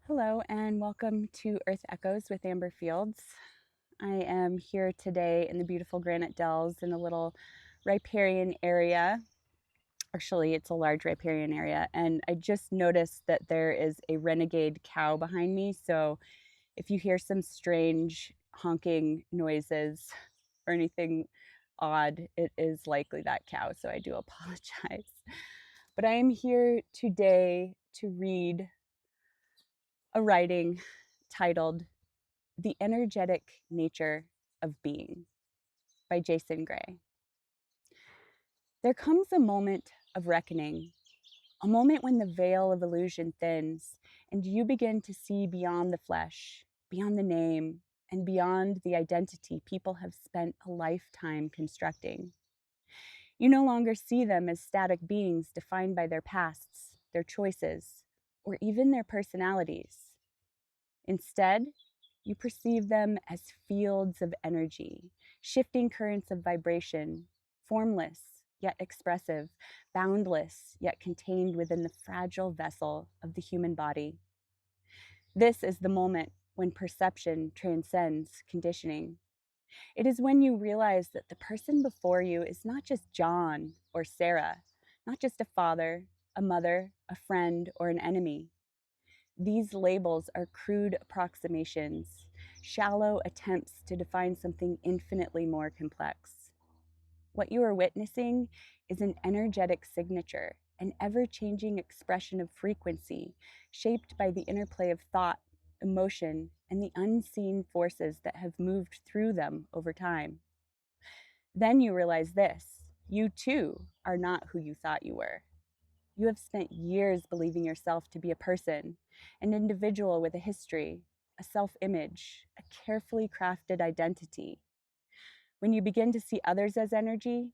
Hello and welcome to Earth Echoes with Amber Fields. I am here today in the beautiful Granite Dells in a little riparian area. Actually, it's a large riparian area, and I just noticed that there is a renegade cow behind me. So if you hear some strange honking noises or anything odd, it is likely that cow. So I do apologize. But I am here today to read a writing titled The Energetic Nature of Being by Jason Gray. There comes a moment of reckoning, a moment when the veil of illusion thins and you begin to see beyond the flesh, beyond the name, and beyond the identity people have spent a lifetime constructing. You no longer see them as static beings defined by their pasts, their choices, or even their personalities. Instead, you perceive them as fields of energy, shifting currents of vibration, formless yet expressive, boundless yet contained within the fragile vessel of the human body. This is the moment when perception transcends conditioning. It is when you realize that the person before you is not just John or Sarah, not just a father, a mother, a friend, or an enemy. These labels are crude approximations, shallow attempts to define something infinitely more complex. What you are witnessing is an energetic signature, an ever changing expression of frequency, shaped by the interplay of thought, emotion, and the unseen forces that have moved through them over time. Then you realize this: you too are not who you thought you were. You have spent years believing yourself to be a person, an individual with a history, a self image, a carefully crafted identity. When you begin to see others as energy,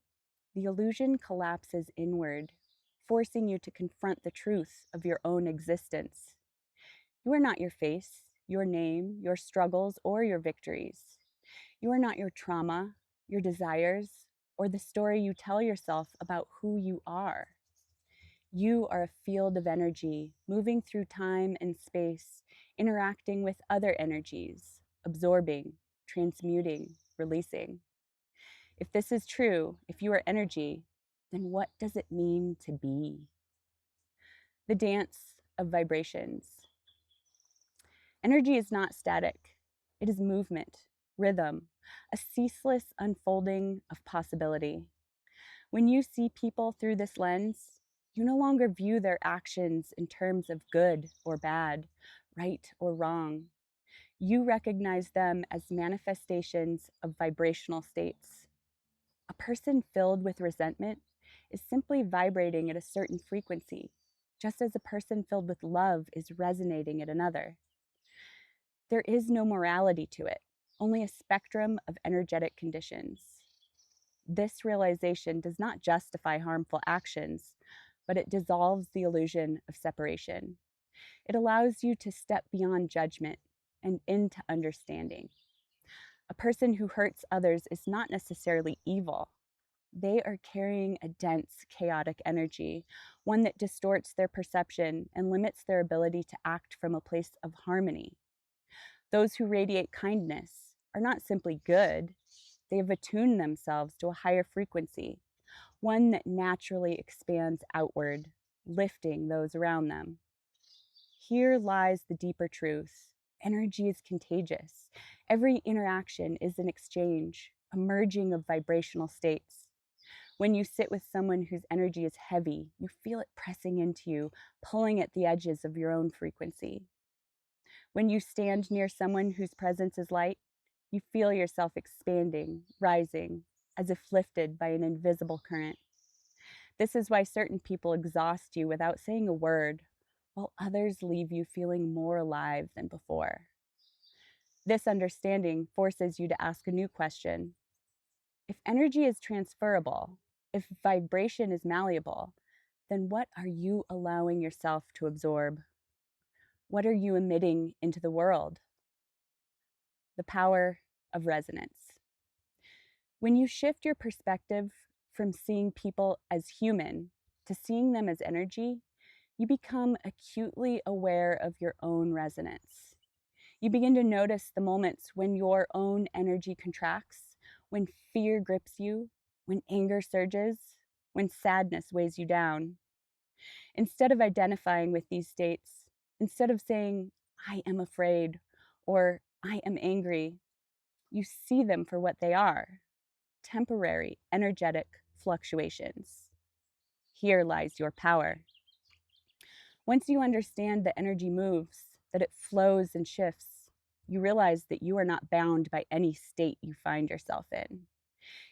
the illusion collapses inward, forcing you to confront the truth of your own existence. You are not your face, your name, your struggles, or your victories. You are not your trauma, your desires, or the story you tell yourself about who you are. You are a field of energy moving through time and space, interacting with other energies, absorbing, transmuting, releasing. If this is true, if you are energy, then what does it mean to be? The dance of vibrations. Energy is not static, it is movement, rhythm, a ceaseless unfolding of possibility. When you see people through this lens, you no longer view their actions in terms of good or bad, right or wrong. You recognize them as manifestations of vibrational states. A person filled with resentment is simply vibrating at a certain frequency, just as a person filled with love is resonating at another. There is no morality to it, only a spectrum of energetic conditions. This realization does not justify harmful actions, but it dissolves the illusion of separation. It allows you to step beyond judgment and into understanding. A person who hurts others is not necessarily evil. They are carrying a dense, chaotic energy, one that distorts their perception and limits their ability to act from a place of harmony. Those who radiate kindness are not simply good, they have attuned themselves to a higher frequency, one that naturally expands outward, lifting those around them. Here lies the deeper truth. Energy is contagious. Every interaction is an exchange, a merging of vibrational states. When you sit with someone whose energy is heavy, you feel it pressing into you, pulling at the edges of your own frequency. When you stand near someone whose presence is light, you feel yourself expanding, rising, as if lifted by an invisible current. This is why certain people exhaust you without saying a word, while others leave you feeling more alive than before. This understanding forces you to ask a new question. If energy is transferable, if vibration is malleable, then what are you allowing yourself to absorb? What are you emitting into the world? The power of resonance. When you shift your perspective from seeing people as human to seeing them as energy, You become acutely aware of your own resonance. You begin to notice the moments when your own energy contracts, when fear grips you, when anger surges, when sadness weighs you down. Instead of identifying with these states, instead of saying, I am afraid or I am angry, you see them for what they are: temporary, energetic fluctuations. Here lies your power. Once you understand that energy moves, that it flows and shifts, you realize that you are not bound by any state you find yourself in.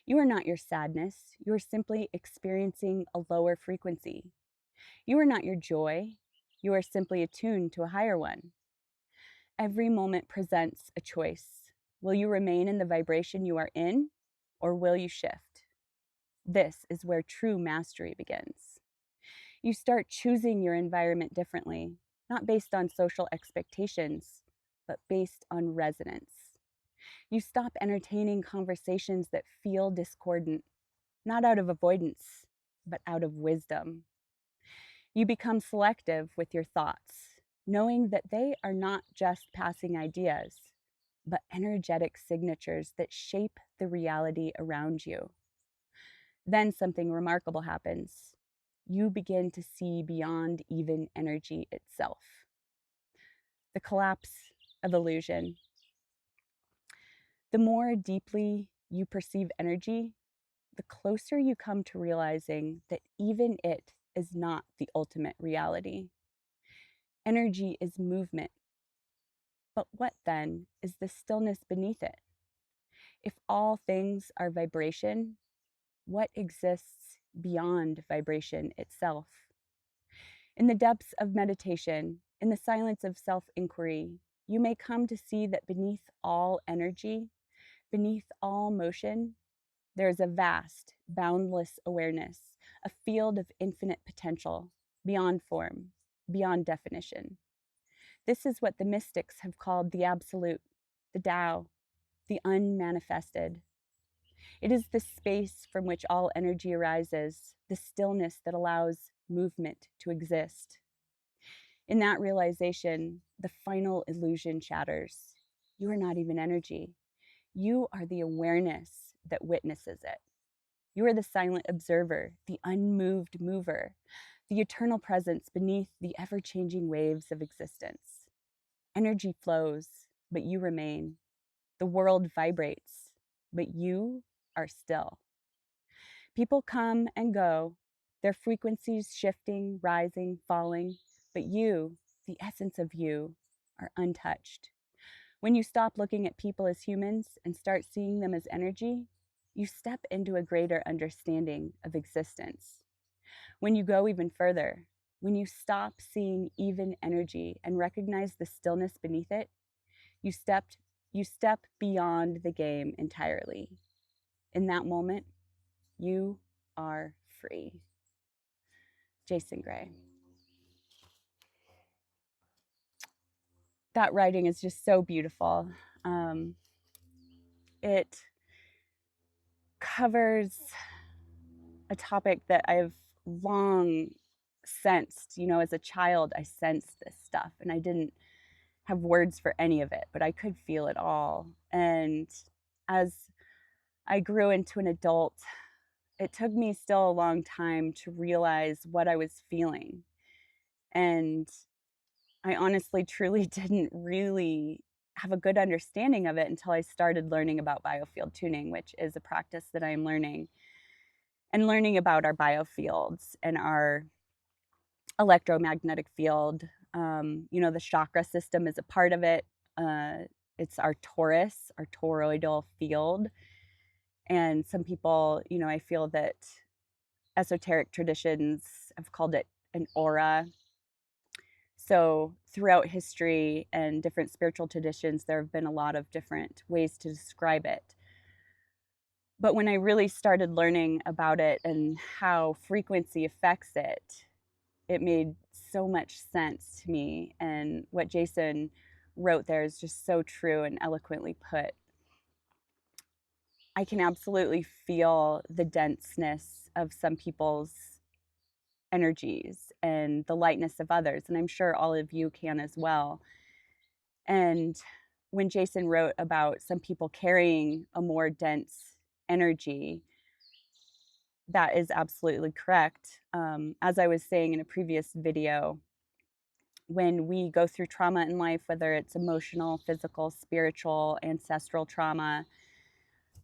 You are not your sadness. You are simply experiencing a lower frequency. You are not your joy. You are simply attuned to a higher one. Every moment presents a choice. Will you remain in the vibration you are in, or will you shift? This is where true mastery begins. You start choosing your environment differently, not based on social expectations, but based on resonance. You stop entertaining conversations that feel discordant, not out of avoidance, but out of wisdom. You become selective with your thoughts, knowing that they are not just passing ideas, but energetic signatures that shape the reality around you. Then something remarkable happens. You begin to see beyond even energy itself. The collapse of illusion. The more deeply you perceive energy, the closer you come to realizing that even it is not the ultimate reality. Energy is movement. But what then is the stillness beneath it? If all things are vibration, what exists beyond vibration itself? In the depths of meditation, in the silence of self inquiry, you may come to see that beneath all energy, beneath all motion, there is a vast, boundless awareness, a field of infinite potential, beyond form, beyond definition. This is what the mystics have called the absolute, the Tao, the unmanifested. It is the space from which all energy arises, the stillness that allows movement to exist. In that realization, the final illusion shatters. You are not even energy. You are the awareness that witnesses it. You are the silent observer, the unmoved mover, the eternal presence beneath the ever changing waves of existence. Energy flows, but you remain. The world vibrates, but you are still. People come and go, their frequencies shifting, rising, falling, but you, the essence of you, are untouched. When you stop looking at people as humans and start seeing them as energy, you step into a greater understanding of existence. When you go even further, when you stop seeing even energy and recognize the stillness beneath it, you step beyond the game entirely. In that moment, you are free. Jason Gray. That writing is just so beautiful. It covers a topic that I've long sensed. You know, as a child, I sensed this stuff and I didn't have words for any of it, but I could feel it all. And as I grew into an adult, it took me still a long time to realize what I was feeling. And I honestly, truly didn't really have a good understanding of it until I started learning about biofield tuning, which is a practice that I am learning, and learning about our biofields and our electromagnetic field. The chakra system is a part of it. It's our torus, our toroidal field. And some people, I feel that esoteric traditions have called it an aura. So throughout history and different spiritual traditions, there have been a lot of different ways to describe it. But when I really started learning about it and how frequency affects it, it made so much sense to me. And what Jason wrote there is just so true and eloquently put. I can absolutely feel the denseness of some people's energies and the lightness of others. And I'm sure all of you can as well. And when Jason wrote about some people carrying a more dense energy, that is absolutely correct. As I was saying in a previous video, when we go through trauma in life, whether it's emotional, physical, spiritual, ancestral trauma,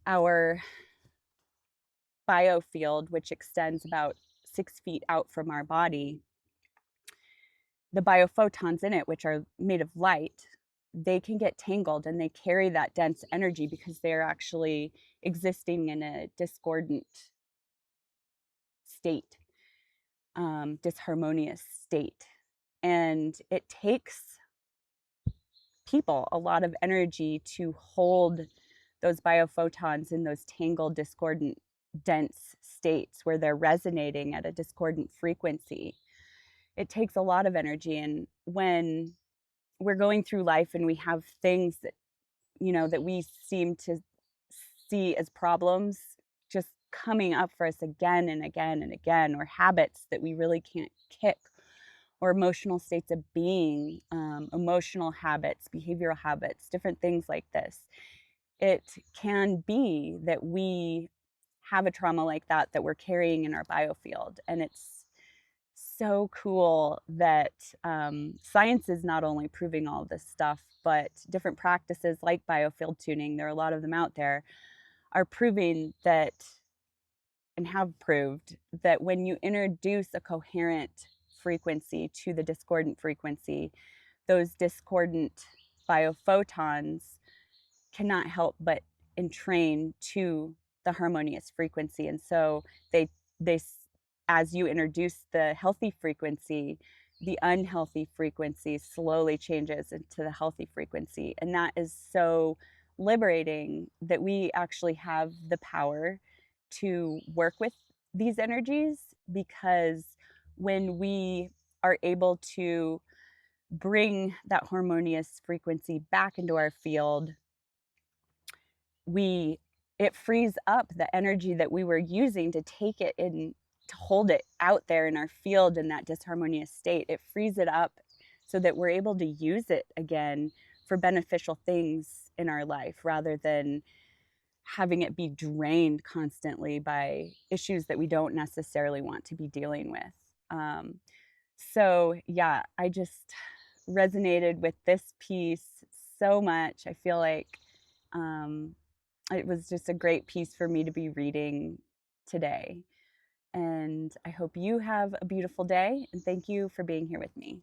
our biofield, which extends about 6 feet out from our body, the biophotons in it, which are made of light, they can get tangled and they carry that dense energy because they're actually existing in a discordant state, disharmonious state. And it takes people a lot of energy to hold those biophotons in those tangled, discordant, dense states where they're resonating at a discordant frequency. It takes a lot of energy. And when we're going through life and we have things that, that we seem to see as problems just coming up for us again and again and again, or habits that we really can't kick, or emotional states of being, emotional habits, behavioral habits, different things like this. It can be that we have a trauma like that we're carrying in our biofield. And it's so cool that science is not only proving all this stuff, but different practices like biofield tuning, there are a lot of them out there, are proving that, and have proved that when you introduce a coherent frequency to the discordant frequency, those discordant biophotons cannot help but entrain to the harmonious frequency. And so they as you introduce the healthy frequency, the unhealthy frequency slowly changes into the healthy frequency. And that is so liberating that we actually have the power to work with these energies, because when we are able to bring that harmonious frequency back into our field, it frees up the energy that we were using to take it in, to hold it out there in our field in that disharmonious state. It frees it up so that we're able to use it again for beneficial things in our life, rather than having it be drained constantly by issues that we don't necessarily want to be dealing with. So yeah, I just resonated with this piece so much. I feel like it was just a great piece for me to be reading today. And I hope you have a beautiful day. And thank you for being here with me.